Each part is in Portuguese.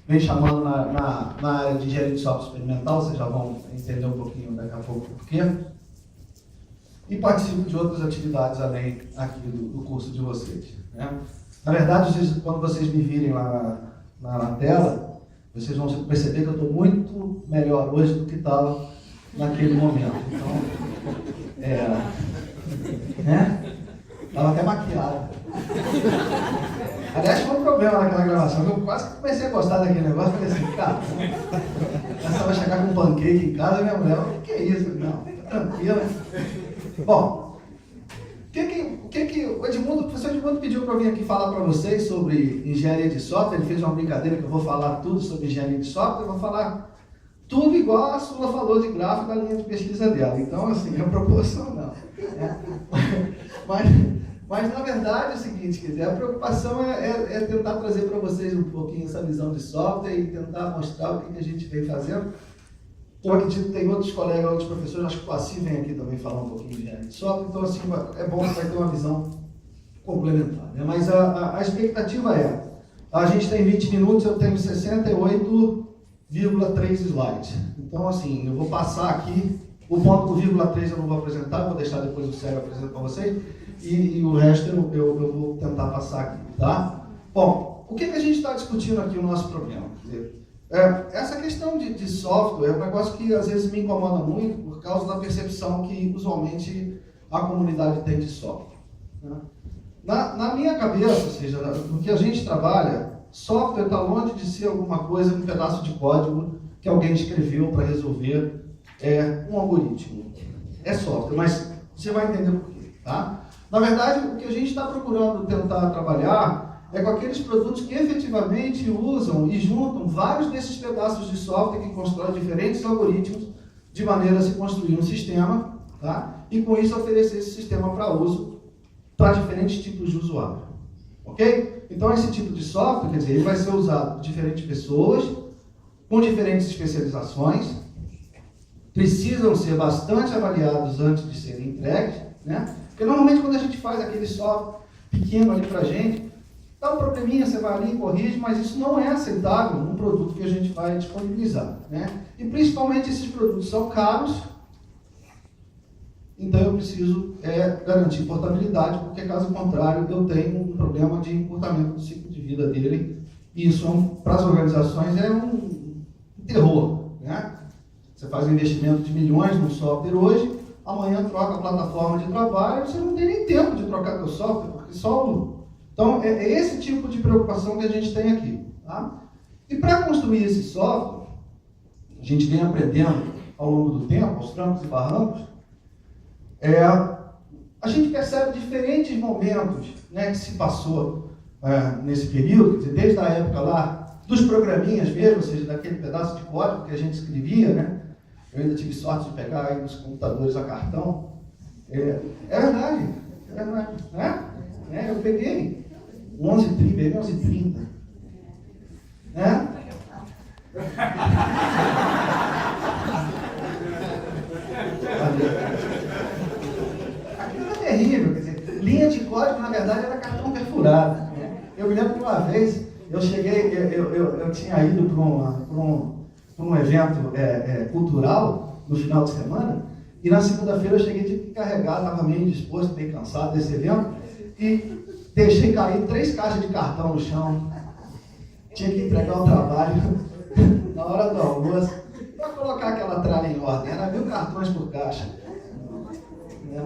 vem chamando na área de engenharia de software experimental, vocês já vão entender um pouquinho daqui a pouco por quê. E participo de outras atividades além aqui do curso de vocês, né? Na verdade, quando vocês me virem lá na tela, vocês vão perceber que eu estou muito melhor hoje do que estava naquele momento. Então, né? Estava até maquiado. Aliás, foi um problema naquela gravação. Eu quase comecei a gostar daquele negócio. Falei assim, cara, essa vai chegar com um pancake em casa e minha mulher, o que é isso? Não, tranquilo. Bom, o professor Edmundo pediu para eu vir aqui falar para vocês sobre engenharia de software. Ele fez uma brincadeira que eu vou falar tudo sobre engenharia de software. Eu vou falar tudo igual a Sula falou de gráfico da linha de pesquisa dela. Então, assim, é proporcional. Mas, na verdade, é o seguinte, quer dizer, a preocupação é tentar trazer para vocês um pouquinho essa visão de software e tentar mostrar o que a gente vem fazendo. Eu acredito que tem outros colegas, outros professores, acho que o Passi vem aqui também falar um pouquinho de engenharia de software, então, assim, é bom que vai ter uma visão complementar, né? Mas a expectativa é, a gente tem 20 minutos, eu tenho 68,3 slides. Então, assim, eu vou passar aqui, o ponto do vírgula 3 eu não vou apresentar, vou deixar depois o Sérgio apresentar para vocês, e o resto eu vou tentar passar aqui, tá? Bom, o que a gente está discutindo aqui, o nosso problema? Quer dizer, essa questão de software é um negócio que às vezes me incomoda muito por causa da percepção que usualmente a comunidade tem de software, né? Na minha cabeça, ou seja, no que a gente trabalha, software está longe de ser alguma coisa, um pedaço de código que alguém escreveu para resolver um algoritmo. É software, mas você vai entender por quê, tá? Na verdade, o que a gente está procurando tentar trabalhar é com aqueles produtos que efetivamente usam e juntam vários desses pedaços de software que constroem diferentes algoritmos de maneira a se construir um sistema, tá? E com isso oferecer esse sistema para uso para diferentes tipos de usuário. Ok? Então esse tipo de software, quer dizer, ele vai ser usado por diferentes pessoas, com diferentes especializações, precisam ser bastante avaliados antes de serem entregues, né? Porque normalmente quando a gente faz aquele software pequeno ali para a gente, dá um probleminha, você vai ali e corrige, mas isso não é aceitável num produto que a gente vai disponibilizar, né? E principalmente esses produtos são caros, então eu preciso garantir portabilidade, porque caso contrário eu tenho um problema de encurtamento do ciclo de vida dele, e isso para as organizações é um terror, né? Você faz um investimento de milhões no software hoje, amanhã troca a plataforma de trabalho, você não tem nem tempo de trocar seu software, porque só... Então, é esse tipo de preocupação que a gente tem aqui, tá? E para construir esse software, a gente vem aprendendo ao longo do tempo, aos trancos e barrancos, a gente percebe diferentes momentos, né, que se passou nesse período, quer dizer, desde a época lá dos programinhas mesmo, ou seja, daquele pedaço de código que a gente escrevia, né? Eu ainda tive sorte de pegar aí nos computadores a cartão. É verdade, né? Eu peguei 11:30, né? Aquilo é terrível, quer dizer, linha de código, na verdade, era cartão perfurado, né? Eu me lembro que uma vez eu cheguei, eu tinha ido para um evento cultural no final de semana, e na segunda-feira eu cheguei, tive que carregar, estava meio indisposto, meio cansado desse evento, e deixei cair 3 caixas de cartão no chão. Tinha que entregar o trabalho na hora do almoço, para colocar aquela tralha em ordem. Era 1000 cartões por caixa.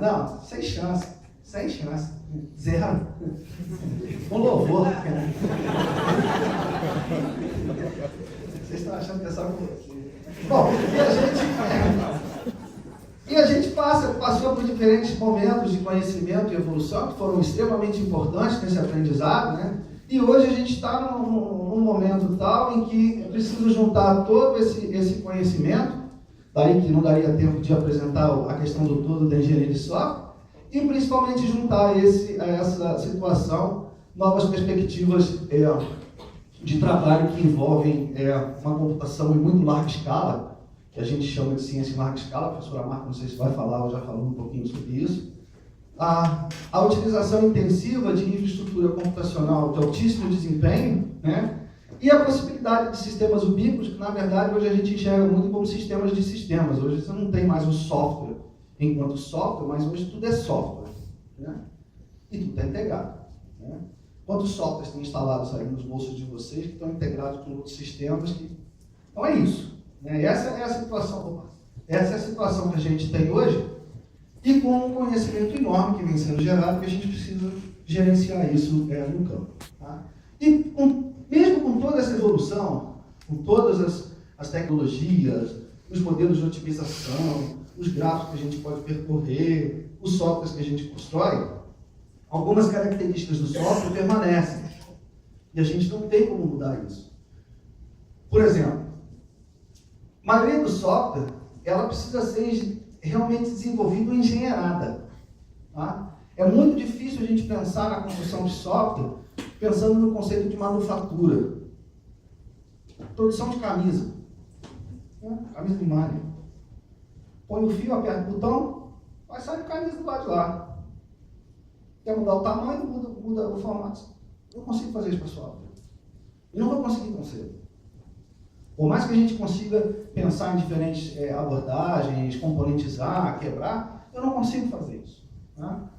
Não, sem chance. Zero. Um louvor. Vocês estão achando que é só com você. Bom, e a gente passou por diferentes momentos de conhecimento e evolução que foram extremamente importantes nesse aprendizado, né? E hoje a gente está num momento tal em que é preciso juntar todo esse conhecimento, daí que não daria tempo de apresentar a questão do todo da engenharia de software, e principalmente juntar a essa situação novas perspectivas de trabalho que envolvem uma computação em muito larga escala, que a gente chama de ciência em larga escala. A professora Marta, não sei se vai falar ou já falou um pouquinho sobre isso. A utilização intensiva de infraestrutura computacional de altíssimo desempenho, né? E a possibilidade de sistemas ubíquos, que na verdade hoje a gente enxerga muito como sistemas de sistemas. Hoje você não tem mais o software enquanto software, mas hoje tudo é software, né? E tudo está integrado, né? Quantos softwares têm instalados aí nos bolsos de vocês que estão integrados com outros sistemas? Então é isso, né? Essa é a situação que a gente tem hoje, e com um conhecimento enorme que vem sendo gerado, que a gente precisa gerenciar isso no campo. Tá? E mesmo com toda essa evolução, com todas as tecnologias, os modelos de otimização, os gráficos que a gente pode percorrer, os softwares que a gente constrói, algumas características do software permanecem. E a gente não tem como mudar isso. Por exemplo, a maioria do software, ela precisa ser realmente desenvolvida ou engenheirada. Tá? É muito difícil a gente pensar na construção de software pensando no conceito de manufatura. Produção de camisa. Né? Camisa de malha. Põe o fio, aperta o botão, vai sair camisa do lado de lá. Quer mudar o tamanho, muda o formato. Eu não consigo fazer isso para software. E não vou conseguir tão cedo. Por mais que a gente consiga pensar em diferentes abordagens, componentizar, quebrar, eu não consigo fazer isso. Tá?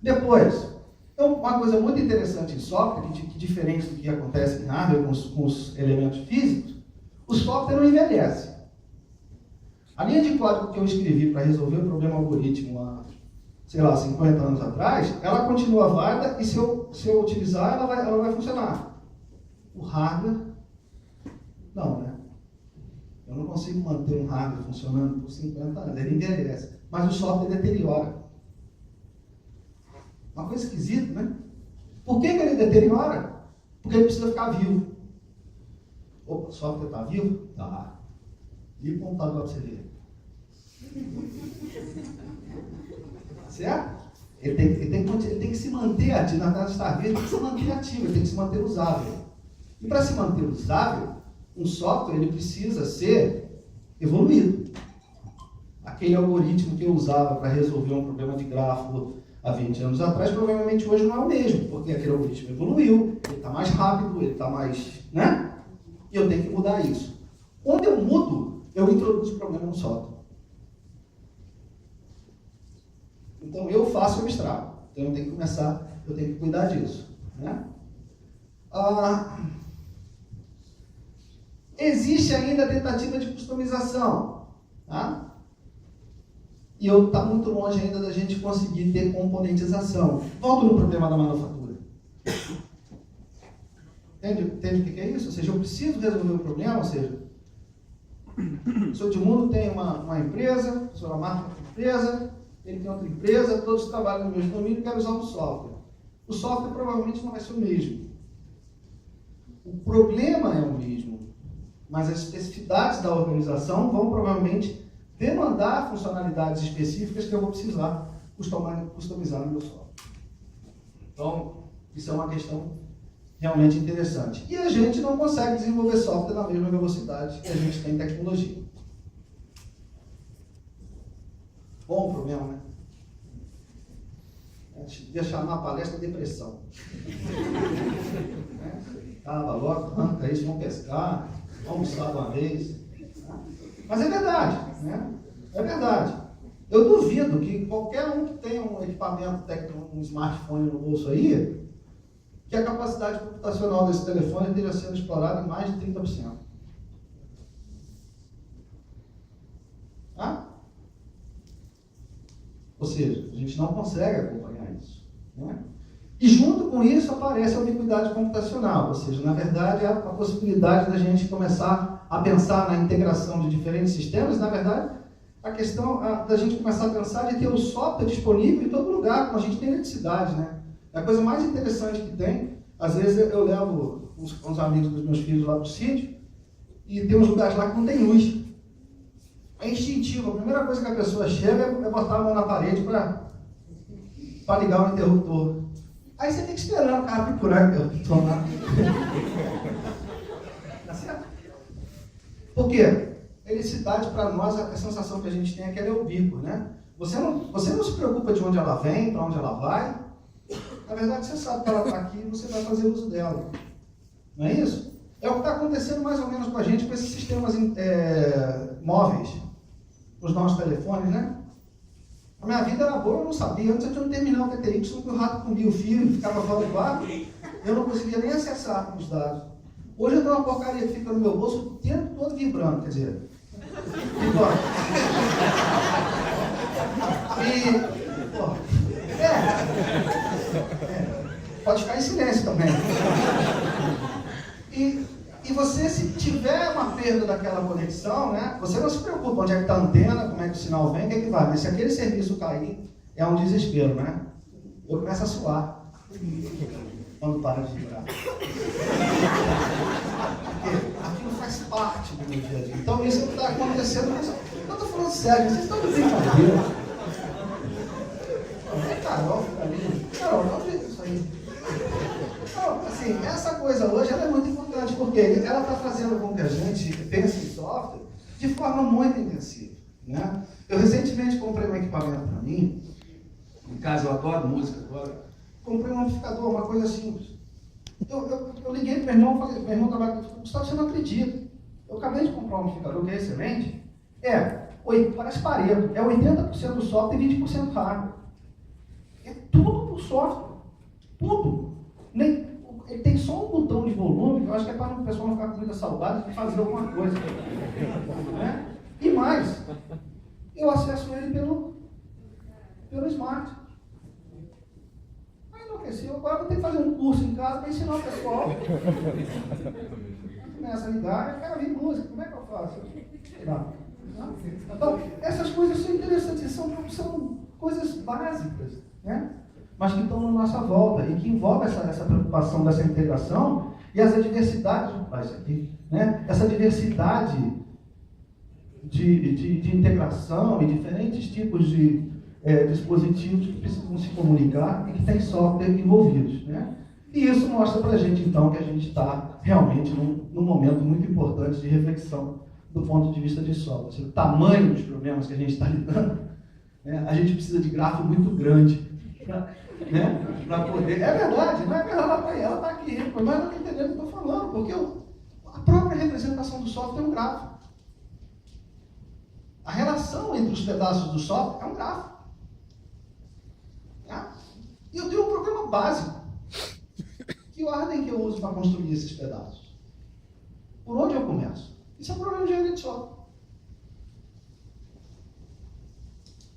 Depois, então, uma coisa muito interessante em software, que diferente do que acontece em hardware com os elementos físicos, o software não envelhece. A linha de código que eu escrevi para resolver o problema algoritmo há, sei lá, 50 anos atrás, ela continua válida e se eu utilizar, ela vai funcionar. O hardware, não, né? Eu não consigo manter um hardware funcionando por 50 anos, ele envelhece. Mas o software deteriora. Uma coisa esquisita, né? Por que ele deteriora? Porque ele precisa ficar vivo. Opa, o software está vivo? Tá. Liga o computador para você ver. Certo? Ele tem que se manter ativo. Na verdade, estar vivo, ele tem que se manter ativo, ele tem que se manter usável. E para se manter usável, um software ele precisa ser evoluído. Aquele algoritmo que eu usava para resolver um problema de gráfico há 20 anos atrás, provavelmente hoje não é o mesmo, porque aquele algoritmo evoluiu, ele está mais rápido, ele está mais... né? E eu tenho que mudar isso. Quando eu mudo, eu introduzo problema no software. Então eu faço o abstrato. Então eu tenho que começar, eu tenho que cuidar disso. Né? Existe ainda a tentativa de customização. Tá? E está muito longe ainda da gente conseguir ter componentização. Volto no problema da manufatura. Entende o que é isso? Ou seja, eu preciso resolver o problema, ou seja, o seu Edmundo tem uma empresa, a senhora Marta tem outra empresa, ele tem outra empresa, todos trabalham no mesmo domínio e querem usar um software. O software provavelmente não vai ser o mesmo. O problema é o mesmo, mas as especificidades da organização vão provavelmente demandar funcionalidades específicas que eu vou precisar customizar no meu software. Então, isso é uma questão realmente interessante. E a gente não consegue desenvolver software na mesma velocidade que a gente tem tecnologia. Bom problema, né? A gente devia chamar a palestra depressão. Tava logo, arranca isso, vamos pescar, vamos almoçar de uma vez. Mas é verdade, né? É verdade. Eu duvido que qualquer um que tenha um equipamento técnico, um smartphone no bolso aí, que a capacidade computacional desse telefone esteja sendo explorada em mais de 30%. Tá? Ou seja, a gente não consegue acompanhar isso. Né? E junto com isso aparece a ubiquidade computacional, ou seja, na verdade a possibilidade da gente começar a pensar na integração de diferentes sistemas, na verdade a questão da gente começar a pensar de ter o software disponível em todo lugar, como a gente tem eletricidade, né? É a coisa mais interessante que tem. Às vezes eu levo uns amigos dos meus filhos lá para o sítio e tem uns lugares lá que não tem luz. É instintivo. A primeira coisa que a pessoa chega é botar a mão na parede para ligar o interruptor. Aí você tem que esperar o cara procurar o interruptor lá. Tá certo? Por quê? A eletricidade, para nós, a sensação que a gente tem é que ela é ubíqua, né? Você não se preocupa de onde ela vem, para onde ela vai. Na verdade, você sabe que ela está aqui e você vai fazer uso dela. Não é isso? É o que está acontecendo mais ou menos com a gente com esses sistemas móveis, os nossos telefones, né? A minha vida era boa, eu não sabia. Antes eu tinha um terminal TTY que o rato comia o fio e ficava fora do ar. Eu não conseguia nem acessar os dados. Hoje eu tenho uma porcaria que fica no meu bolso o tempo todo vibrando, quer dizer. Vibrando. Pode ficar em silêncio também. E você, se tiver uma perda daquela conexão, né, você não se preocupa onde é que está a antena, como é que o sinal vem, o que é que vai. Mas se aquele serviço cair, é um desespero, né? Eu começo a suar quando para de vibrar. Porque aquilo faz parte do meu dia a dia. Então isso está acontecendo. Eu estou falando sério, vocês estão de brincadeira. Carol, fica ali. Carol, não acredito isso aí. Então, assim, essa coisa hoje ela é muito importante, porque ela está fazendo com que a gente pense em software de forma muito intensiva, né? Eu recentemente comprei um equipamento para mim, em casa eu adoro música agora, comprei um amplificador, uma coisa simples. Eu liguei para meu irmão, falei, meu irmão trabalha comigo, Gustavo, você não acredita, eu acabei de comprar um amplificador que é excelente, parece parede, é 80% do software e 20% hardware. É tudo por software. Tudo. Ele tem só um botão de volume, que eu acho que é para o pessoal não ficar com muita saudade de fazer alguma coisa. Né? E mais, eu acesso ele pelo smart. Aí enlouqueceu, agora eu vou ter que fazer um curso em casa para ensinar o pessoal. Começa a ligar, eu quero ouvir música, como é que eu faço? Então, essas coisas são interessantes, são coisas básicas, né? Mas que estão na nossa volta e que envolvem essa preocupação dessa integração e essa diversidade, né? Essa diversidade de integração e diferentes tipos de dispositivos que precisam se comunicar e que têm software envolvidos, né? E isso mostra para a gente, então, que a gente está realmente num momento muito importante de reflexão do ponto de vista de software. O tamanho dos problemas que a gente está lidando, né? A gente precisa de grafo muito grande, né? Para poder... É verdade, não é verdade, ela está aqui, mas não está entendendo o que eu estou falando, porque a própria representação do software é um grafo. A relação entre os pedaços do software é um grafo. Tá? E eu tenho um programa básico. Que ordem que eu uso para construir esses pedaços? Por onde eu começo? Isso é um problema de engenharia de software.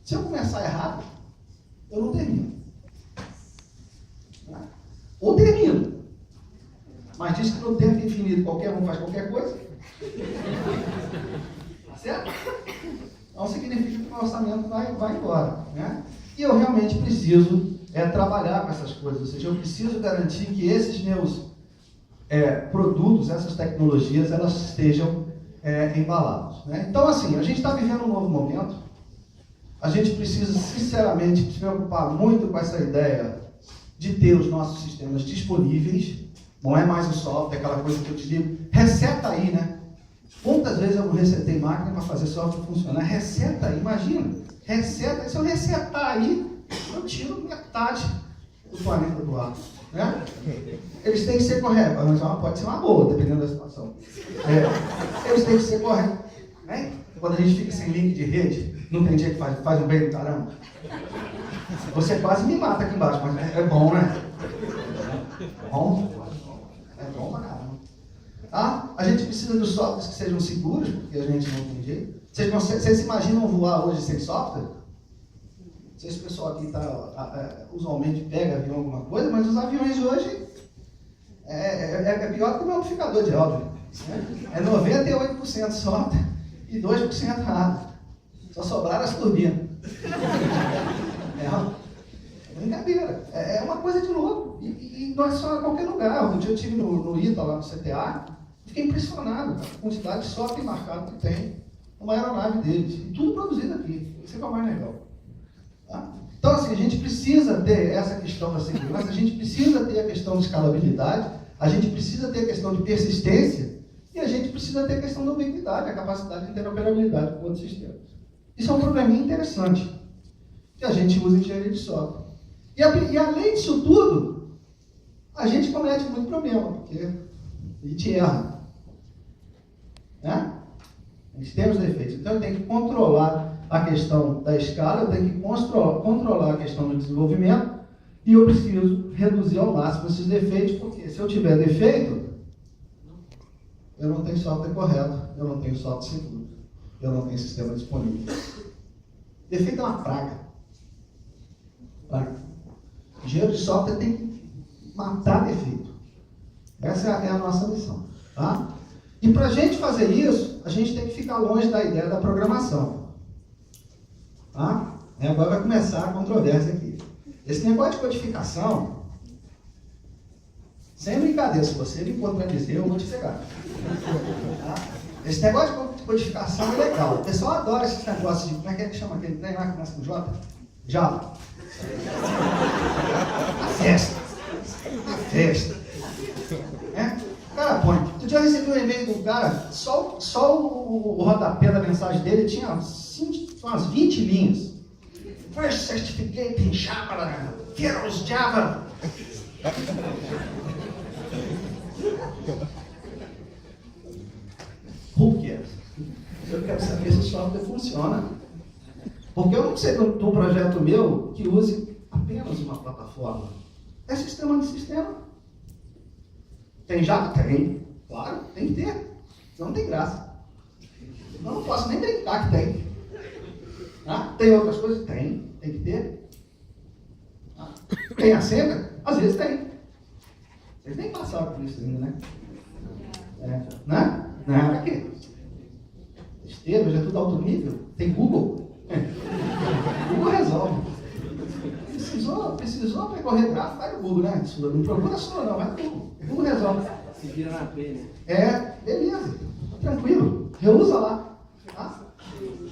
Se eu começar errado, eu não termino. Ou termino. Mas diz que no tempo infinito qualquer um faz qualquer coisa. Certo? Então significa que o orçamento vai embora. Né? E eu realmente preciso trabalhar com essas coisas. Ou seja, eu preciso garantir que esses meus produtos, essas tecnologias, elas estejam embalados. Né? Então, assim, a gente está vivendo um novo momento. A gente precisa, sinceramente, se preocupar muito com essa ideia de ter os nossos sistemas disponíveis. Não é mais o software, aquela coisa que eu te digo. Reseta aí, né? Quantas vezes eu não resetei máquina para fazer software funcionar? Reseta aí, imagina. Reseta aí. Se eu resetar aí, eu tiro metade do planeta do ar. Né? Eles têm que ser corretos, mas pode ser uma boa, dependendo da situação. Eles têm que ser corretos. Né? Quando a gente fica sem link de rede, não tem dia que faz um bem do caramba. Você quase me mata aqui embaixo, mas é bom, né? É bom pra caramba. Tá? A gente precisa dos softwares que sejam seguros, porque a gente não tem jeito. Vocês imaginam voar hoje sem software? Não sei se o pessoal aqui usualmente pega avião alguma coisa, mas os aviões hoje é pior que o meu amplificador de áudio. Né? É 98% software e 2% hardware. Só sobraram as turbinas. É brincadeira. É uma coisa de louco. E não é só em qualquer lugar. Um dia eu estive no ITA, lá no CTA, fiquei impressionado com a quantidade de software marcado que tem numa aeronave deles. E tudo produzido aqui. Isso é o mais legal. Tá? Então, assim, a gente precisa ter essa questão da segurança, a gente precisa ter a questão de escalabilidade, a gente precisa ter a questão de persistência e a gente precisa ter a questão da ubiquidade, a capacidade de interoperabilidade com outros sistemas. Isso é um probleminha interessante que a gente usa em engenharia de software. E além disso tudo, a gente comete muito problema, porque A gente erra. Né? A gente tem os defeitos. Então eu tenho que controlar a questão da escala, eu tenho que controlar a questão do desenvolvimento e eu preciso reduzir ao máximo esses defeitos, porque se eu tiver defeito, eu não tenho software correto, eu não tenho software seguro, eu não tenho sistema disponível. Defeito é uma praga. Engenheiro de software tem que matar defeito. Essa é a nossa missão. Tá? E para a gente fazer isso, a gente tem que ficar longe da ideia da programação. Tá? Agora vai começar a controvérsia aqui. Esse negócio de codificação, sem brincadeira, se você me contradizer, eu vou te pegar. Tá? Esse negócio de codificação é legal. O pessoal adora esses negócios de, como é que chama aquele trem lá que começa com J? Java. A festa. O cara põe. Outro dia eu recebi um e-mail de um cara, só o rodapé da mensagem dele tinha umas 20 linhas. First certificate in Java, Heroes Java. Who cares? Eu quero saber se o software funciona. Porque eu não sei de um projeto meu que use apenas uma plataforma. É sistema de sistema. Tem Java? Tem. Claro, tem que ter. Senão não tem graça. Eu não posso nem brincar que tem. Tem outras coisas? Tem que ter. Tem a senha? Às vezes tem. Vocês nem passaram por isso ainda, né? Não, pra quê? Besteira, hoje é tudo alto nível. Tem Google. Google resolve. Precisou percorrer gráfico, vai no Google, né? Não procura só não, vai no Google. Google resolve. Se vira na pena. Beleza. Tranquilo. Reusa lá. Tá?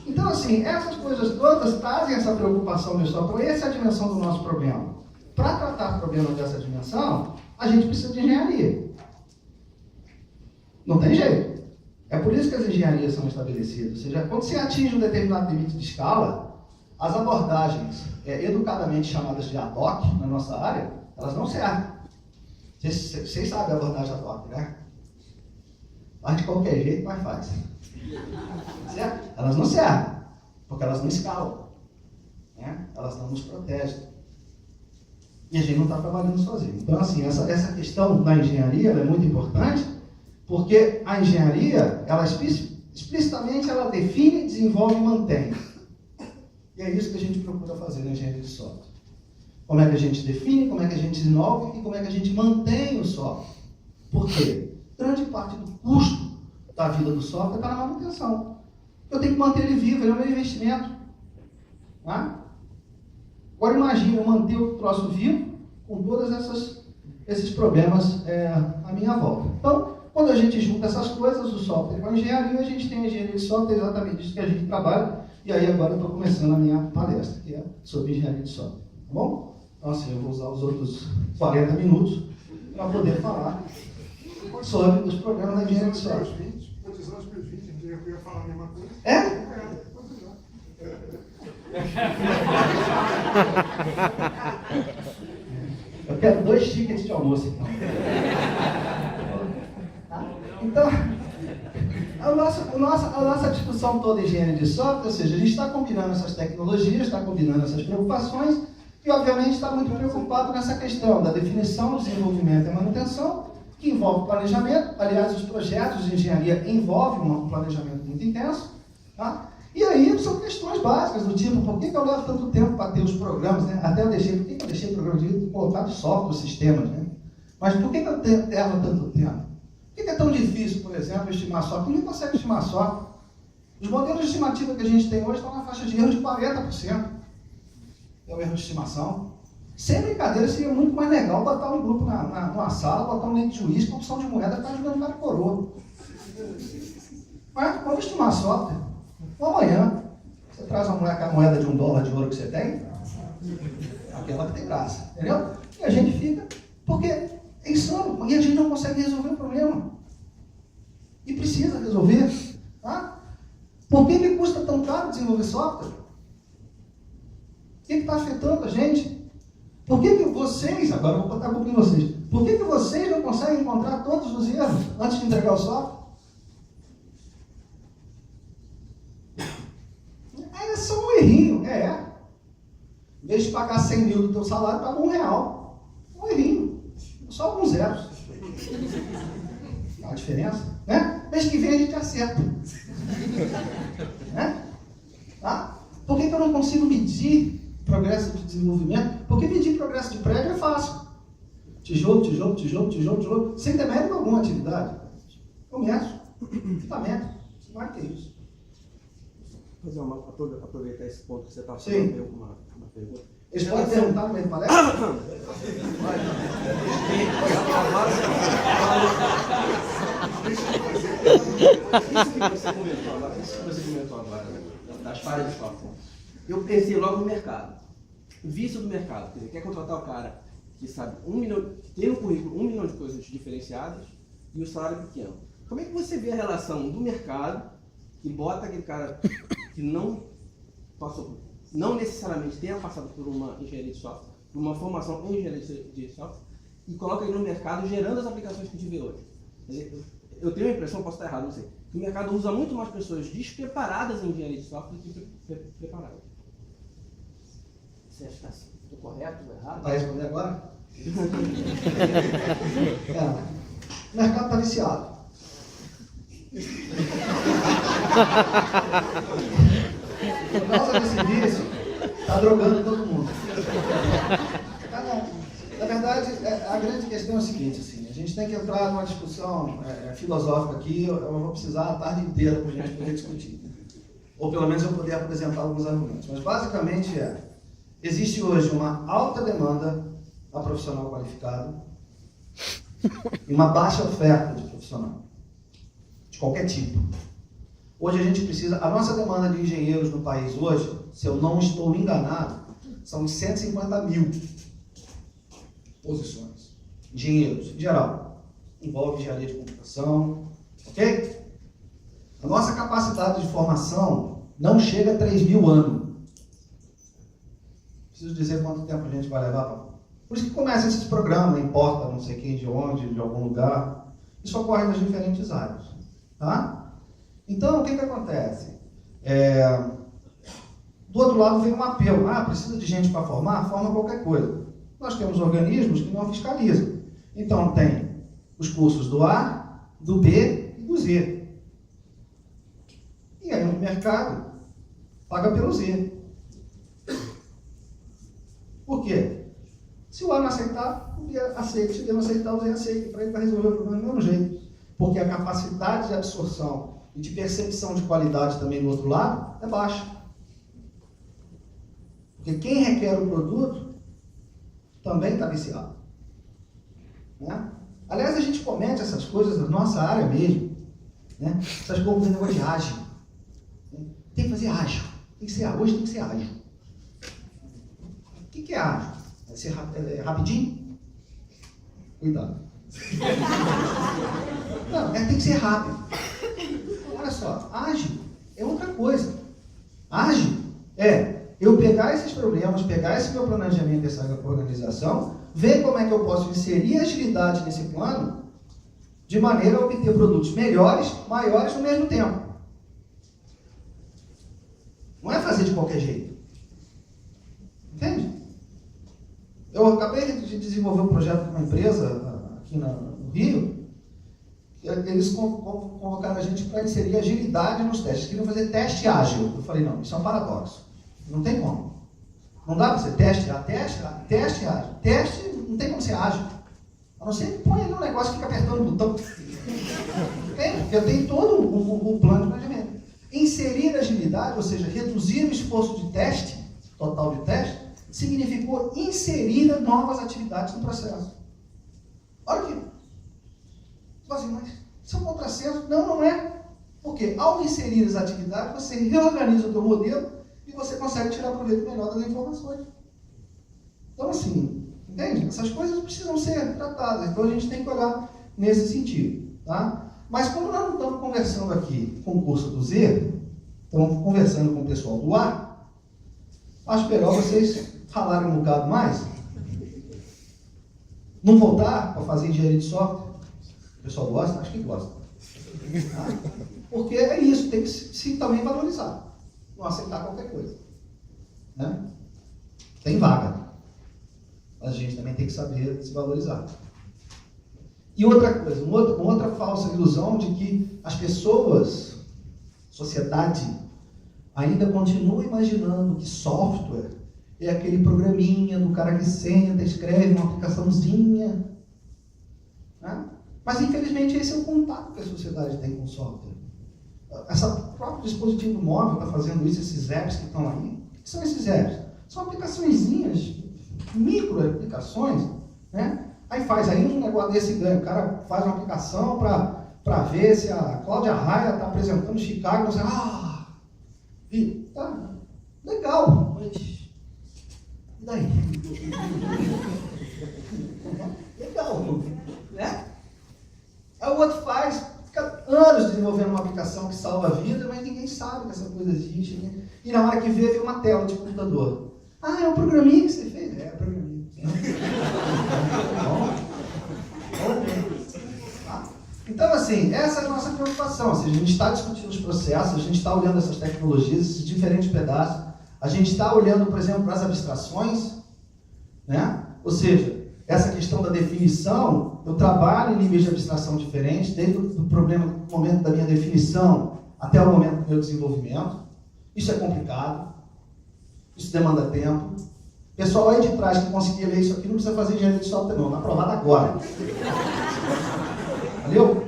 Então, assim, essas coisas todas trazem essa preocupação do software. Essa é a dimensão do nosso problema. Para tratar problemas dessa dimensão, a gente precisa de engenharia. Não tem jeito. É por isso que as engenharias são estabelecidas. Ou seja, quando você atinge um determinado limite de escala, as abordagens educadamente chamadas de ad hoc na nossa área, elas não servem. Vocês sabem a abordagem ad hoc, né? Faz de qualquer jeito, mas faz. Certo? Elas não servem, porque elas não escalam. Né? Elas não nos protegem. E a gente não está trabalhando sozinho. Então, assim, essa questão da engenharia é muito importante, porque a engenharia, ela explicitamente, ela define, desenvolve e mantém. E é isso que a gente procura fazer na engenharia de software. Como é que a gente define, como é que a gente desenvolve e como é que a gente mantém o software. Por quê? Grande parte do custo da vida do software está na manutenção. Eu tenho que manter ele vivo, ele é o meu investimento. Tá? Agora imagine eu manter o troço vivo com todos esses problemas à minha volta. Então, quando a gente junta essas coisas, o software com a engenharia, a gente tem a engenharia de software, é exatamente isso que a gente trabalha. E aí agora eu estou começando a minha palestra, que é sobre engenharia de software. Tá bom? Então assim, eu vou usar os outros 40 minutos para poder falar sobre os problemas da engenharia de software. Pode usar os meus 20, eu ia falar a mesma coisa. Pode usar. Eu quero 2 tickets de almoço, então. Então, a nossa discussão toda em engenharia de software, ou seja, a gente está combinando essas tecnologias, está combinando essas preocupações e, obviamente, está muito preocupado nessa questão da definição, desenvolvimento e manutenção, que envolve planejamento. Aliás, os projetos de engenharia envolvem um planejamento muito intenso. Tá? E aí são questões básicas do tipo, por que eu levo tanto tempo para ter os programas, né? Até por que eu deixei o programa de colocar de software os sistemas, né? Mas por que eu levo tanto tempo? Por que é tão difícil, por exemplo, estimar software? Ninguém consegue estimar software. Os modelos de estimativa que a gente tem hoje estão na faixa de erro de 40%. É o erro de estimação. Sem brincadeira, seria muito mais legal botar um grupo numa sala, botar um lente de juiz com opção de moeda e ficar jogando cara coroa. Mas vamos estimar software. Amanhã, você traz a moeda de $1 de ouro que você tem, aquela que tem graça, entendeu? E a gente fica, porque é insano, e a gente não consegue resolver o problema. E precisa resolver. Tá? Por que custa tão caro desenvolver software? O que está afetando a gente? Por que vocês, agora eu vou botar a culpa em vocês, Por que vocês não conseguem encontrar todos os erros antes de entregar o software? É só um errinho, Em vez de pagar 100 mil do teu salário, paga R$1. Um errinho. Só alguns zeros. Dá uma diferença, né? Mês que vem a gente acerta. Né? Tá? Por que eu não consigo medir progresso de desenvolvimento? Porque medir progresso de prédio é fácil. Tijolo, tijolo, tijolo, tijolo, tijolo, sem demérito alguma atividade. Comércio, equipamento, mais que isso. Fazer aproveitar esse ponto que você está Sim. falando, uma pergunta. Eles podem perguntar no meio da palestra? Isso que você comentou agora, das falhas de software. Eu pensei logo no mercado. O vício do mercado. Quer dizer, quer contratar o cara que sabe 1 milhão, que tem no currículo 1 milhão de coisas diferenciadas e o salário pequeno. Como é que você vê a relação do mercado que bota aquele cara que não passou, não necessariamente tenha passado por uma engenharia de software, por uma formação em engenharia de software, e coloca ele no mercado gerando as aplicações que a gente vê hoje? Quer dizer, eu tenho a impressão, posso estar errado, não sei, que o mercado usa muito mais pessoas despreparadas em engenharia de software do que preparadas. Você acha que estou correto ou errado? Vai responder agora? O mercado está viciado. Por causa desse vício, está drogando todo mundo. Na verdade, a grande questão é o seguinte, assim, a gente tem que entrar numa discussão filosófica aqui, eu vou precisar a tarde inteira para a gente poder discutir. Ou pelo menos eu poder apresentar alguns argumentos. Mas basicamente existe hoje uma alta demanda a profissional qualificado e uma baixa oferta de profissional, de qualquer tipo. Hoje a gente precisa, a nossa demanda de engenheiros no país hoje, se eu não estou enganado, são de 150 mil posições. Engenheiros, em geral. Envolve engenharia de computação, ok? A nossa capacidade de formação não chega a 3 mil anos. Preciso dizer quanto tempo a gente vai levar para... Por isso que começa esses programas, importa não sei quem, de onde, de algum lugar. Isso ocorre nas diferentes áreas. Tá? Então, o que acontece? Do outro lado vem um apelo. Precisa de gente para formar? Forma qualquer coisa. Nós temos organismos que não fiscalizam. Então, tem os cursos do A, do B e do Z. E aí o mercado paga pelo Z. Por quê? Se o A não aceitar, o B aceita. Se o B não aceitar, o Z aceita. Para ele vai resolver o problema do mesmo jeito. Porque a capacidade de absorção e de percepção de qualidade também do outro lado é baixa. Porque quem requer o produto também está viciado. Né? Aliás, a gente comete essas coisas na nossa área mesmo. Né? Essas coisas do negócio de ágil. Tem que fazer ágil. Tem que ser ágil. Hoje tem que ser ágil. O que é ágil? Vai ser rapidinho? Cuidado. Não, tem que ser rápido. Olha só, ágil é outra coisa. Ágil é eu pegar esses problemas, pegar esse meu planejamento, essa organização, ver como é que eu posso inserir agilidade nesse plano, de maneira a obter produtos melhores, maiores no mesmo tempo. Não é fazer de qualquer jeito. Entende? Eu acabei de desenvolver um projeto com uma empresa aqui no Rio. Eles convocaram a gente para inserir agilidade nos testes. Queriam fazer teste ágil. Eu falei, não, isso é um paradoxo. Não tem como. Não dá para ser teste ágil. Teste não tem como ser ágil. A não ser que põe ali um negócio e fica apertando o botão. Eu tenho todo um plano de planejamento. Inserir agilidade, ou seja, reduzir o esforço de teste, total de teste, significou inserir novas atividades no processo. Olha aqui. Você fala assim, mas isso é um contrassenso? Não, não é. Porque ao inserir as atividades, você reorganiza o teu modelo e você consegue tirar proveito melhor das informações. Então, assim, entende? Essas coisas precisam ser tratadas. Então, a gente tem que olhar nesse sentido. Tá? Mas como nós não estamos conversando aqui com o curso do Z, estamos conversando com o pessoal do A, acho melhor vocês ralarem um bocado mais não voltar para fazer engenharia de software? O pessoal gosta? Acho que gosta. Tá? Porque é isso, tem que se também valorizar. Não aceitar qualquer coisa. Né? Tem vaga. A gente também tem que saber se valorizar. E outra coisa, uma outra falsa ilusão de que as pessoas, sociedade, ainda continua imaginando que software é aquele programinha do cara que senta, escreve uma aplicaçãozinha. Né? Mas, infelizmente, esse é o contato que a sociedade tem com o software. Esse próprio dispositivo móvel está fazendo isso, esses apps que estão aí. O que são esses apps? São aplicaçõezinhas, micro-aplicações, né? Aí faz aí um negócio desse ganho. O cara faz uma aplicação para ver se a Cláudia Raia está apresentando Chicago. Você, tá legal, mas e daí? Legal, né? Aí o outro faz, fica anos desenvolvendo uma aplicação que salva a vida, mas ninguém sabe que essa coisa existe. Né? E na hora que vê uma tela de computador. É um programinha que você fez? É, programinha. Então, assim, essa é a nossa preocupação. Ou seja, a gente está discutindo os processos, a gente está olhando essas tecnologias, esses diferentes pedaços, a gente está olhando, por exemplo, para as abstrações, né? Ou seja, essa questão da definição, eu trabalho em níveis de abstração diferentes, desde o momento da minha definição até o momento do meu desenvolvimento. Isso é complicado, isso demanda tempo. O pessoal aí de trás que conseguia ler isso aqui não precisa fazer engenharia de software não, está aprovado agora. Valeu?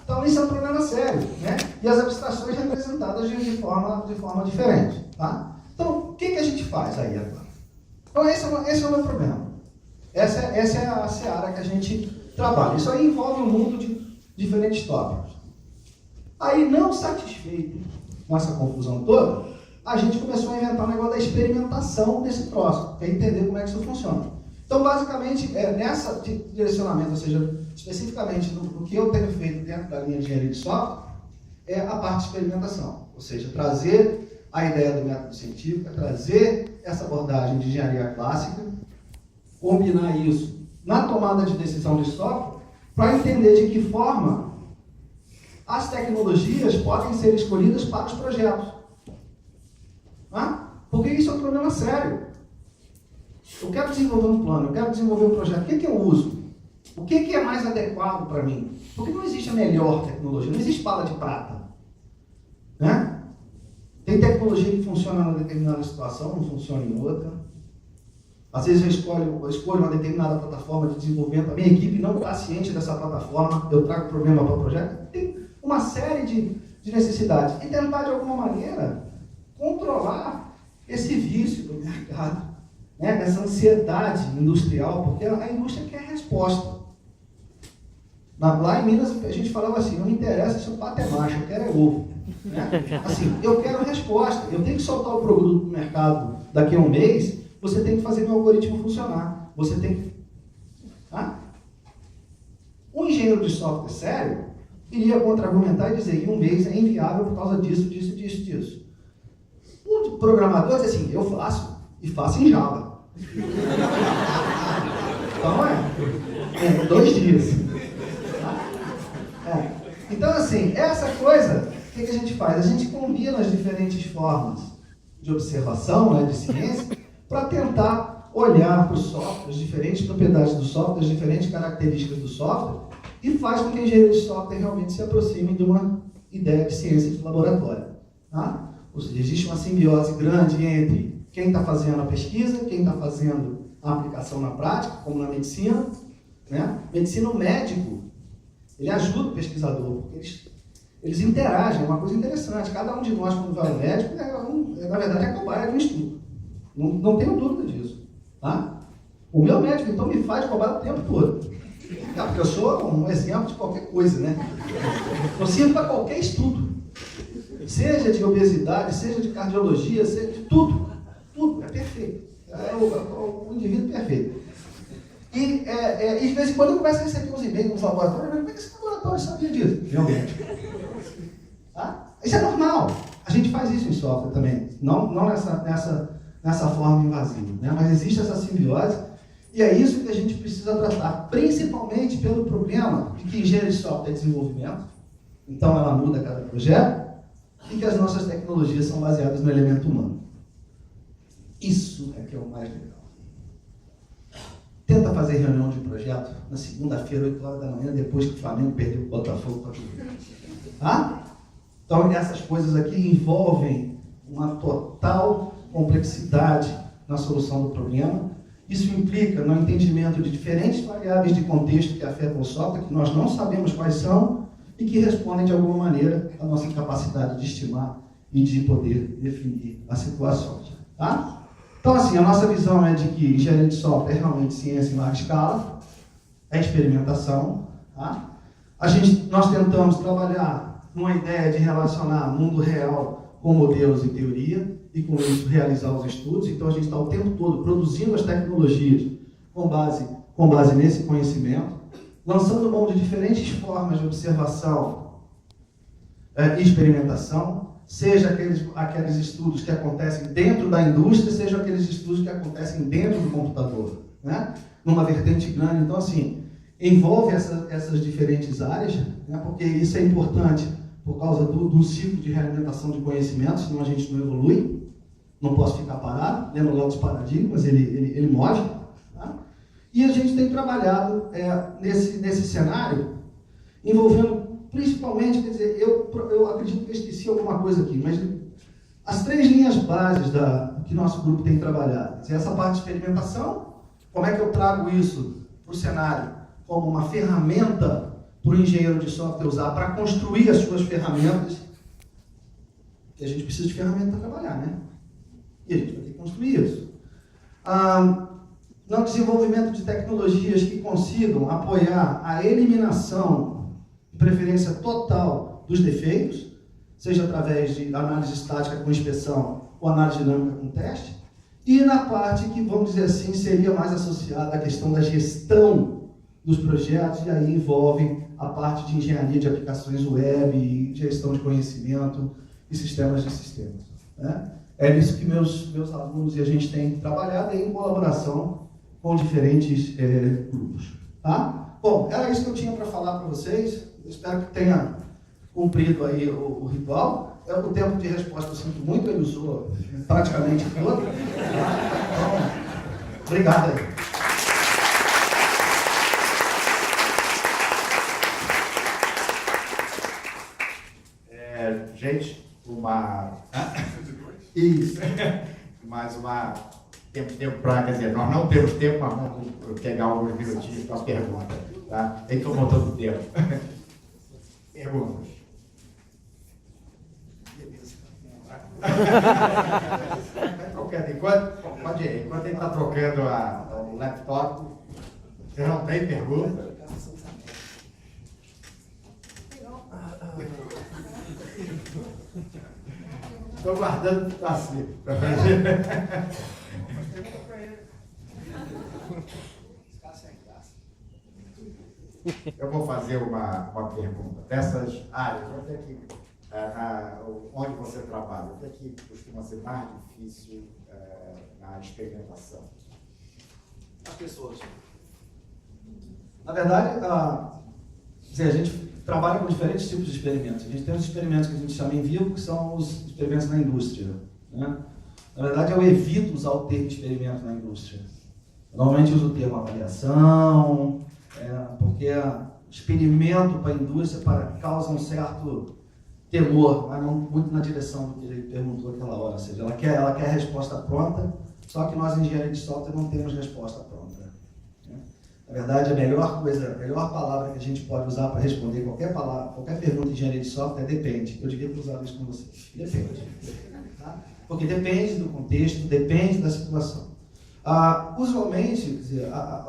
Então isso é um problema sério, né? E as abstrações representadas de forma diferente. Tá? Então, o que a gente faz aí agora? Então esse é o meu problema. Essa é a seara que a gente trabalha. Isso aí envolve um mundo de diferentes tópicos. Aí, não satisfeito com essa confusão toda, a gente começou a inventar um negócio da experimentação desse troço, para entender como é que isso funciona. Então, basicamente, nessa direcionamento, ou seja, especificamente no que eu tenho feito dentro da linha de engenharia de software, é a parte de experimentação. Ou seja, trazer a ideia do método científico, trazer essa abordagem de engenharia clássica, combinar isso na tomada de decisão de software, para entender de que forma as tecnologias podem ser escolhidas para os projetos. Porque isso é um problema sério. Eu quero desenvolver um plano, eu quero desenvolver um projeto. O que eu uso? O que é mais adequado para mim? Porque não existe a melhor tecnologia, não existe bala de prata. Né? Tem tecnologia que funciona em uma determinada situação, não funciona em outra. Às vezes eu escolho uma determinada plataforma de desenvolvimento, a minha equipe não está ciente dessa plataforma, eu trago problema para o projeto. Tem uma série de necessidades. E tentar, de alguma maneira, controlar esse vício do mercado, né? Essa ansiedade industrial, porque a indústria quer resposta. Lá em Minas, a gente falava assim, não me interessa se o pato é macho, eu quero é ovo. Né? Assim, eu quero resposta, eu tenho que soltar o produto no mercado daqui a um mês, você tem que fazer meu algoritmo funcionar. Você tem que... Um engenheiro de software sério iria contra-argumentar e dizer que um mês é inviável por causa disso. O programador diz assim, eu faço, e faço em Java. Então 2 dias. Então, assim, essa coisa, o que a gente faz? A gente combina as diferentes formas de observação, né, de ciência, para tentar olhar para o software, as diferentes propriedades do software, as diferentes características do software, e faz com que a engenharia de software realmente se aproxime de uma ideia de ciência de laboratório. Tá? Ou seja, existe uma simbiose grande entre quem está fazendo a pesquisa, quem está fazendo a aplicação na prática, como na medicina. Né? Medicina, o médico, ele ajuda o pesquisador, porque eles interagem, é uma coisa interessante. Cada um de nós, quando vai ao médico, na verdade, é cobaia de um estudo. Não tenho dúvida disso. Tá? O meu médico, então, me faz cobaia o tempo todo. Porque eu sou um exemplo de qualquer coisa, né? Eu sirvo para qualquer estudo. Seja de obesidade, seja de cardiologia, seja de tudo. Tudo, é perfeito. É o indivíduo perfeito. E de vez em quando eu começo a receber uns e-mails nos laboratórios, como é que esse laboratório sabia disso? Realmente. Tá? Isso é normal. A gente faz isso em software também. Não nessa forma invasiva. Né? Mas existe essa simbiose E é isso que a gente precisa tratar, principalmente pelo problema de que engenharia de software é desenvolvimento, então ela muda a cada projeto, e que as nossas tecnologias são baseadas no elemento humano. Isso é que é o mais legal. Tenta fazer reunião de projeto na segunda-feira, 8 horas da manhã, depois que o Flamengo perdeu o Botafogo para tudo. Tá? Então, essas coisas aqui envolvem uma total complexidade na solução do problema. Isso implica no entendimento de diferentes variáveis de contexto que afetam o software, que nós não sabemos quais são, e que respondem de alguma maneira à nossa capacidade de estimar e de poder definir as situações. Tá? Então, assim, a nossa visão é de que engenharia de software é realmente ciência em larga escala, é experimentação. Tá? Nós tentamos trabalhar numa ideia de relacionar mundo real com modelos e teoria, e com isso realizar os estudos. Então, a gente está o tempo todo produzindo as tecnologias com base nesse conhecimento, lançando mão de diferentes formas de observação e experimentação, seja aqueles estudos que acontecem dentro da indústria, seja aqueles estudos que acontecem dentro do computador, né? Numa vertente grande. Então, assim, envolve essas diferentes áreas, né? Porque isso é importante por causa do ciclo de realimentação de conhecimento, senão a gente não evolui, não posso ficar parado. Lembra lá dos paradigmas, ele move. Tá? E a gente tem trabalhado nesse cenário, envolvendo principalmente, quer dizer, eu acredito que eu esqueci alguma coisa aqui, mas as 3 linhas bases que nosso grupo tem trabalhado. Quer dizer, essa parte de experimentação, como é que eu trago isso para o cenário como uma ferramenta para o engenheiro de software usar para construir as suas ferramentas, que a gente precisa de ferramenta para trabalhar, né? E a gente vai ter que construir isso. No desenvolvimento de tecnologias que consigam apoiar a eliminação, de preferência total, dos defeitos, seja através de análise estática com inspeção ou análise dinâmica com teste, e na parte que, vamos dizer assim, seria mais associada à questão da gestão dos projetos, e aí envolve a parte de engenharia de aplicações web, e gestão de conhecimento e sistemas de sistemas. Né? É nisso que meus alunos e a gente tem trabalhado em colaboração com diferentes grupos. Tá? Bom, era isso que eu tinha para falar para vocês. Eu espero que tenha cumprido aí o ritual. O tempo de resposta eu sinto muito, ele usou praticamente todo. Tá? Então, obrigado aí. Gente, Isso. Mais uma... Temos tempo para... Quer dizer, nós não temos tempo, mas vamos pegar alguns minutinhos para a pergunta. Tá? Tem que tomar todo o tempo. Perguntas. Pode ir. Enquanto ele está trocando o laptop, você não tem pergunta? Estou guardando para si. Eu vou fazer uma pergunta. Dessas áreas, onde você trabalha, o que é que costuma ser mais difícil na experimentação? As pessoas. Na verdade, a gente trabalha com diferentes tipos de experimentos. A gente tem os experimentos que a gente chama em vivo, que são os experimentos na indústria. Né? Na verdade, eu evito usar o termo experimento na indústria. Normalmente uso o termo avaliação, porque experimento para a indústria causa um certo temor, mas não muito na direção do que ele perguntou aquela hora. Ou seja, ela quer a resposta pronta, só que nós, em engenharia de software, não temos resposta pronta. Na verdade, a melhor palavra que a gente pode usar para responder qualquer pergunta de engenharia de software é depende. Eu devia ter usado isso com vocês. Depende. Tá? Porque depende do contexto, depende da situação. Usualmente, quer dizer, a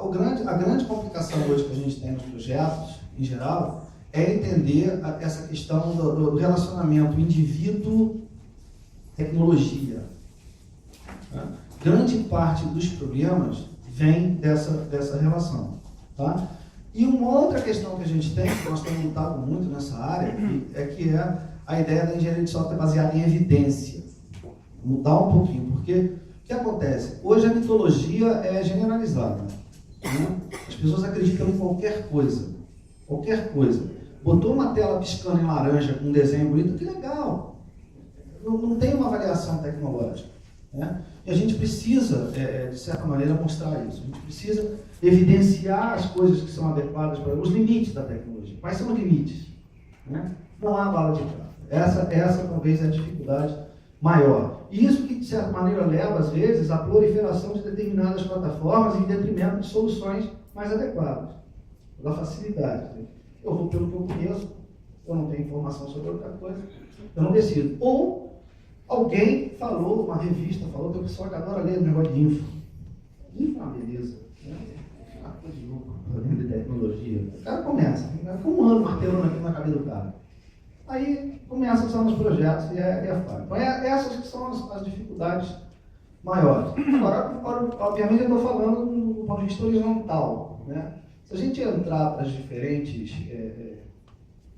grande complicação hoje que a gente tem nos projetos, em geral, é entender essa questão do relacionamento indivíduo-tecnologia. Tá? Grande parte dos problemas vem dessa relação. Tá? E uma outra questão que a gente tem, que nós temos lutado muito nessa área, é a ideia da engenharia de software baseada em evidência. Vou mudar um pouquinho, porque o que acontece? Hoje a mitologia é generalizada. Né? As pessoas acreditam em qualquer coisa. Qualquer coisa. Botou uma tela piscando em laranja com um desenho bonito, que legal. Não tem uma avaliação tecnológica. Né? E a gente precisa, de certa maneira, mostrar isso. A gente precisa evidenciar as coisas que são adequadas para os limites da tecnologia. Quais são os limites? Né? Não há bala de prata. Essa talvez é a dificuldade maior. E isso que, de certa maneira, leva, às vezes, à proliferação de determinadas plataformas em detrimento de soluções mais adequadas. Da facilidade. Né? Eu vou pelo que eu conheço, eu não tenho informação sobre outra coisa, eu não decido. Ou alguém falou, uma revista falou, tem um pessoal que adora ler o negócio de info. Info é uma beleza. Né? É uma coisa de louco, de tecnologia. O cara começa, fica um ano martelando aqui na cabeça do cara. Aí começa a usar nos projetos e é fácil. Então, essas que são as dificuldades maiores. Agora, obviamente, eu estou falando do ponto de vista horizontal. Né? Se a gente entrar para as diferentes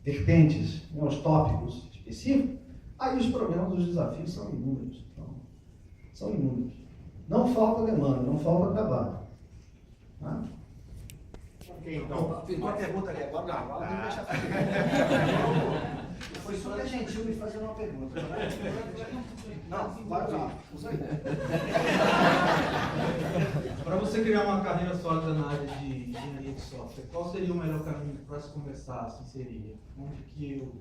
vertentes, né, os tópicos específicos, aí os problemas, os desafios são inúmeros. Então, são inúmeros. Não falta demanda, não falta trabalho. Tá? Então, fiz uma pergunta ali agora, agora tem que deixar. Foi super gentil me fazer uma pergunta. Não, vai lá. Para você criar uma carreira sólida na área de engenharia de software, qual seria o melhor caminho para se começar, se seria? Onde que eu...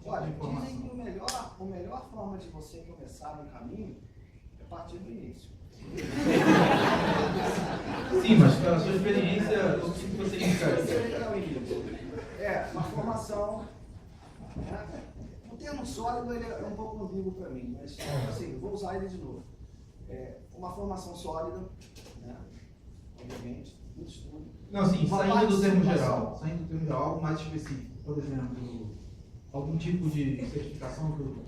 Olha, dizem que a melhor forma de você começar no caminho é partir do início. Sim, mas pela sua experiência, o que você indicaria? Uma formação. Né? O termo sólido ele é um pouco ambíguo para mim, mas assim, vou usar ele de novo. Uma formação sólida, né? Obviamente, muito estudo. Não, sim, saindo do termo geral, algo mais específico, por exemplo, algum tipo de certificação que eu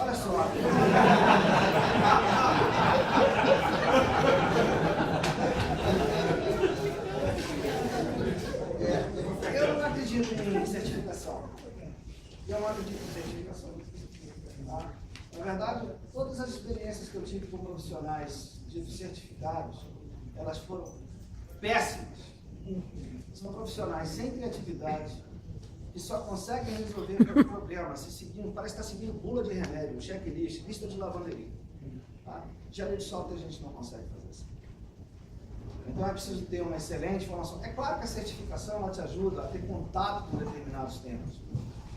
Olha só. Eu não acredito em certificação. Eu não acredito em certificação. Tá? Na verdade, todas as experiências que eu tive com profissionais de certificados, elas foram péssimas. São profissionais sem criatividade, que só conseguem resolver o problema parece estar seguindo bula de remédio, checklist, lista de lavanderia. Tá? Engenharia de software a gente não consegue fazer isso. Então é preciso ter uma excelente formação. É claro que a certificação ela te ajuda a ter contato com determinados temas,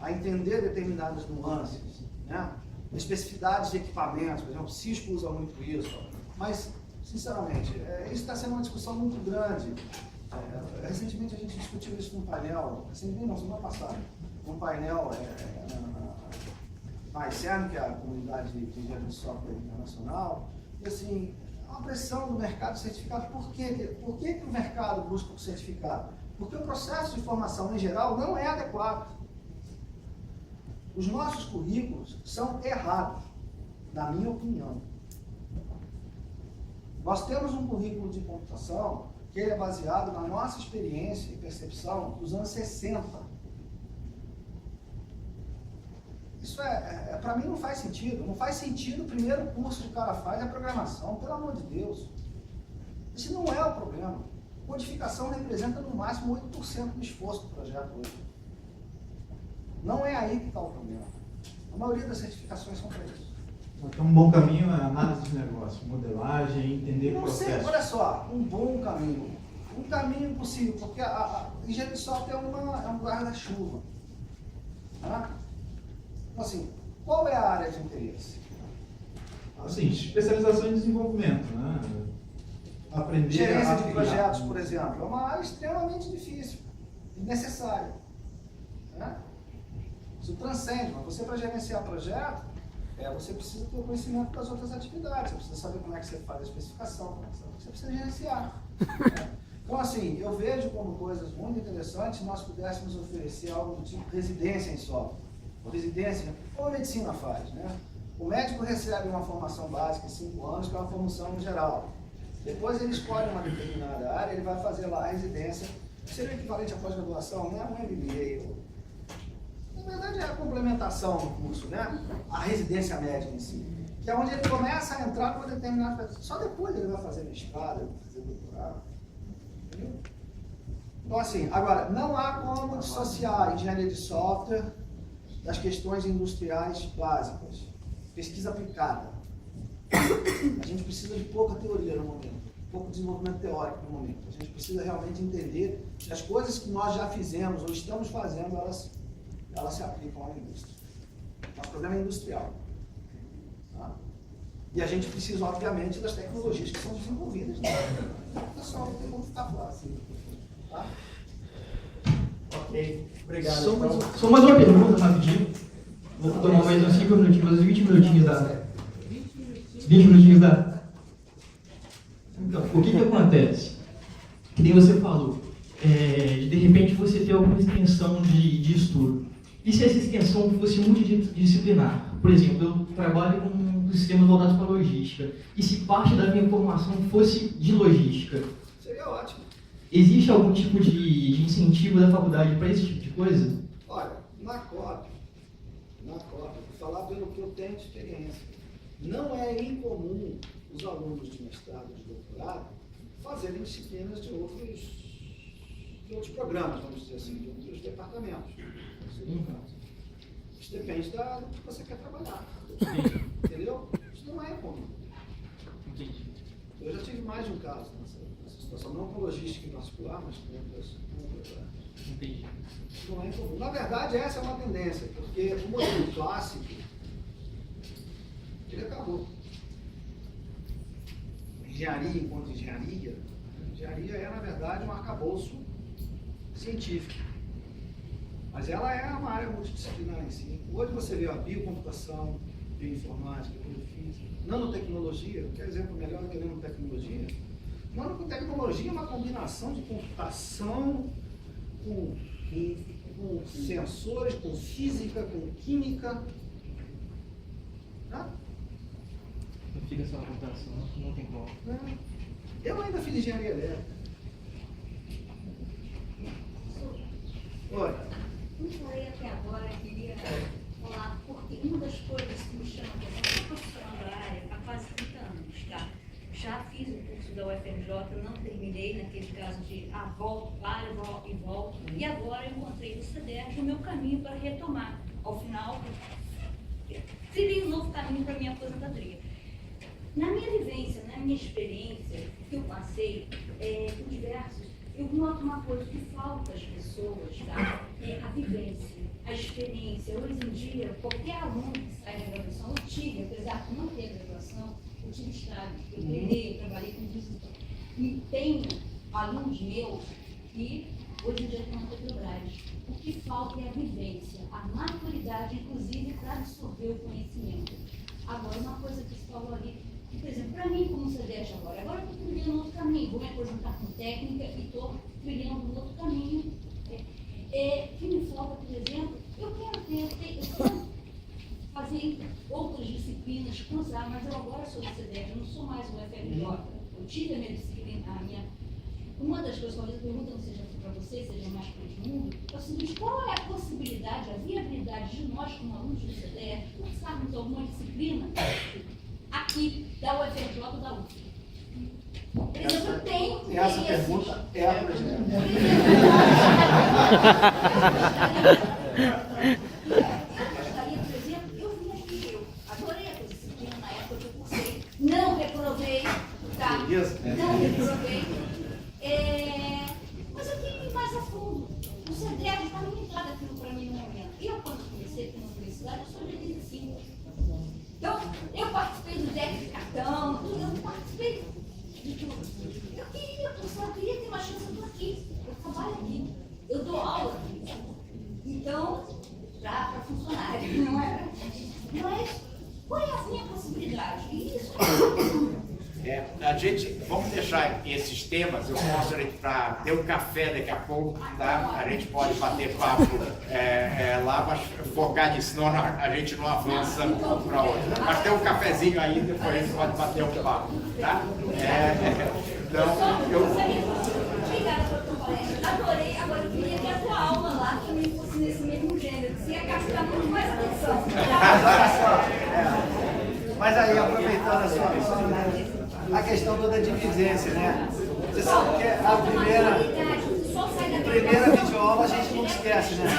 a entender determinadas nuances, né? Especificidades de equipamentos, por exemplo, Cisco usa muito isso, mas, sinceramente, isso está sendo uma discussão muito grande. Recentemente a gente discutiu isso num painel, semana passada, num painel na ICERN, que é a comunidade de engenharia de software internacional, e assim, uma pressão do mercado certificado. Por que o mercado busca o certificado? Porque o processo de formação em geral não é adequado. Os nossos currículos são errados, na minha opinião. Nós temos um currículo de computação que ele é baseado na nossa experiência e percepção dos anos 60. Isso para mim não faz sentido. Não faz sentido o primeiro curso que o cara faz é programação, pelo amor de Deus. Esse não é o problema. Codificação representa no máximo 8% do esforço do projeto hoje. Não é aí que está o problema. A maioria das certificações são para isso. Então, um bom caminho é análise de negócio, modelagem, entender o processo. Não sei, olha só, um bom caminho. Um caminho possível, porque a engenharia de software é um guarda-chuva. Tá? Então, assim, qual é a área de interesse? Assim, especialização em desenvolvimento, né? Aprender Gerência de projetos, por exemplo, é uma área extremamente difícil e necessária. Né? Isso transcende, mas você para gerenciar projeto, você precisa ter o conhecimento das outras atividades, você precisa saber como é que você faz a especificação, você precisa gerenciar. Né? Então, assim, eu vejo como coisas muito interessantes se nós pudéssemos oferecer algo do tipo residência em software. Ou residência, como a medicina faz, né? O médico recebe uma formação básica em 5 anos, que é uma formação geral. Depois ele escolhe uma determinada área, ele vai fazer lá a residência, que seria o equivalente à pós-graduação, né? Um MBA. Na verdade é a complementação do curso, né? A residência médica em si, que é onde ele começa a entrar numa determinada... Só depois ele vai fazer mestrado, ele vai fazer doutorado. Entendeu? Então, assim, agora, não há como dissociar a engenharia de software das questões industriais básicas. Pesquisa aplicada. A gente precisa de pouca teoria no momento, pouco desenvolvimento teórico no momento. A gente precisa realmente entender que as coisas que nós já fizemos ou estamos fazendo, elas se aplicam à indústria. O problema é industrial. Tá? E a gente precisa, obviamente, das tecnologias que são desenvolvidas. Né? O pessoal não tem como ficar fora. Tá? Ok, obrigado. Só mais uma pergunta rapidinho. Vou tomar mais uns 5 minutinhos, uns 20 minutinhos da. 20 minutinhos da. Então, o que acontece? Que nem você falou, de repente você tem alguma extensão de estudo. E se essa extensão fosse multidisciplinar? Por exemplo, eu trabalho com sistemas voltados para logística. E se parte da minha formação fosse de logística? Seria ótimo. Existe algum tipo de incentivo da faculdade para esse tipo de coisa? Olha, na COP, vou falar pelo que eu tenho de experiência, não é incomum os alunos de mestrado e de doutorado fazerem disciplinas de outros programas, vamos dizer assim, de outros departamentos. Isso depende do que você quer trabalhar. Entendeu? Isso não é incomum. Eu já tive mais de um caso nessa situação, não com logística em particular, mas com outras áreas. Entendi. Isso não é incomum. Na verdade, essa é uma tendência, porque o modelo clássico, ele acabou. Engenharia enquanto engenharia é, na verdade, um arcabouço científico. Mas ela é uma área multidisciplinar em si. Hoje você vê a biocomputação, bioinformática, biofísica, nanotecnologia, que é exemplo melhor do que nanotecnologia. Nanotecnologia é uma combinação de computação com sensores, com física, com química. Tá? Não fica só a computação, não tem como. Eu ainda fiz engenharia elétrica. Oi. Não falei até agora, queria falar, porque uma das coisas que me chama a atenção, eu estou profissional da área há quase 30 anos, tá? Já fiz o curso da UFRJ, não terminei naquele caso de volto, paro e volto, e agora eu encontrei no CDERJ o meu caminho para retomar. Ao final, seria um novo caminho para a minha aposentadoria. Na minha vivência, na minha experiência, que eu passei por diversos, eu noto uma coisa que falta às pessoas, tá? É a vivência, a experiência. Hoje em dia, qualquer aluno que sai da graduação, eu tive, apesar de não ter graduação, eu tive estágio, eu treinei, eu trabalhei com digital. E tenho alunos meus que hoje em dia estão na Petrobras. O que falta é a vivência, a maturidade, inclusive, para absorver o conhecimento. Agora, uma coisa que você falou ali, que, por exemplo, para mim, como você deixa agora eu estou trilhando um outro caminho, vou me aposentar com técnica e estou trilhando um outro caminho. Que me falta, por exemplo, eu quero fazer outras disciplinas, cruzar, mas eu agora sou do CDERJ, eu não sou mais o UFRJ, eu tive a minha disciplina, uma das coisas, talvez a pergunta não seja para você, seja mais para o mundo, é o seguinte, qual é a possibilidade, a viabilidade de nós, como alunos do CDERJ, cursarmos alguma disciplina aqui da UFRJ ou da UF? Por exemplo, eu tenho essa pergunta é a primeira. Eu gostaria, por exemplo, eu vim aqui, eu adorei a disciplina na época que eu cursei, não reprovei, tá? Não reprovei. Mas eu queria ir mais a fundo. O CDERJ está limitado aquilo para mim no momento. Eu, quando comecei aqui na universidade, eu sou de 85. Então, eu participei do deck de cartão, tudo, eu participei de tudo. Eu queria ter uma chance, eu estou aqui, eu trabalho aqui, eu dou aula aqui. Então, para funcionário, não é? Mas, qual é a minha possibilidade? Isso a gente, vamos deixar esses temas, eu mostro para ter um café daqui a pouco, tá? A gente pode bater papo lá, mas focar nisso, senão a gente não avança para outra. Mas tem um cafezinho aí, depois a gente pode bater um papo, tá? Então, Obrigada pela tua palestra, adorei, agora eu queria que a tua aula lá também fosse nesse mesmo gênero, que você ia gastar muito mais atenção. Mas aí, aproveitando a questão toda de diligência, né? Você sabe que a primeira videoaula a gente não esquece, né?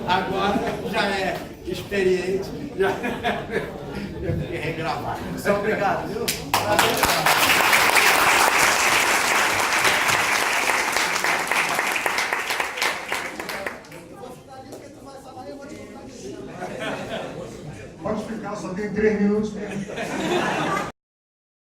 Agora já é experiente, já é regravar. Muito obrigado, viu? Prazer. Pode ficar, só tem 3 minutos mesmo.